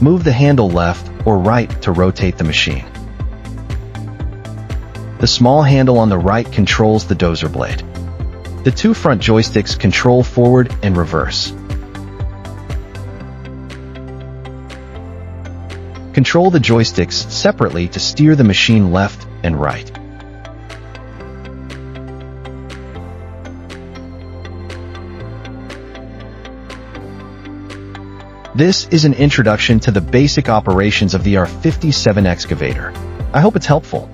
Move the handle left or right to rotate the machine. The small handle on the right controls the dozer blade. The two front joysticks control forward and reverse. Control the joysticks separately to steer the machine left and right. This is an introduction to the basic operations of the R57 excavator. I hope it's helpful.